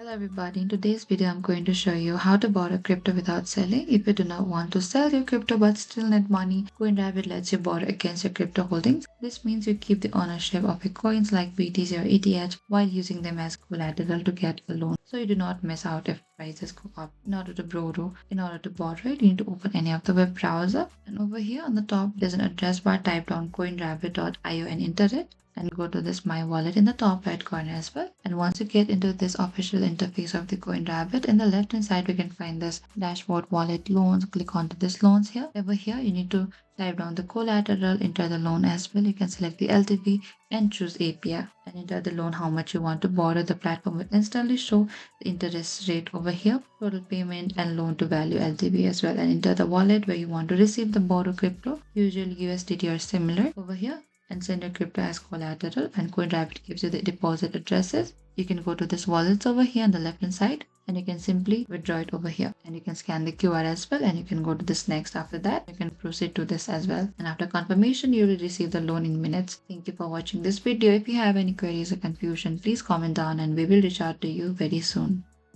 Hello everybody, in today's video I'm going to show you how to borrow crypto without selling. If you do not want to sell your crypto but still need money, CoinRabbit lets you borrow against your crypto holdings. This means you keep the ownership of your coins like BTC or ETH while using them as collateral to get a loan. So you do not miss out if prices go up. In order to borrow it, you need to open any of the web browser, and over here on the top there's an address bar. Type down coinrabbit.io and enter it, and go to this my wallet in the top right corner as well. And once you get into this official interface of the CoinRabbit, in the left hand side we can find this dashboard wallet loans. Click onto this loans here. Over here you need to type down the collateral, enter the loan as well. You can select the LTV and choose APR and enter the loan how much you want to borrow. The platform will instantly show the interest rate over here, total payment and loan to value LTV as well, and enter the wallet where you want to receive the borrow crypto, usually USDT or similar over here, and send your crypto as collateral. And CoinRabbit gives you the deposit addresses. You can go to this wallets over here on the left hand side, and you can simply withdraw it over here, and you can scan the QR as well, and you can go to this next. After that you can proceed to this as well, and after confirmation you will receive the loan in minutes. Thank you for watching this video. If you have any queries or confusion, please comment down and we will reach out to you very soon.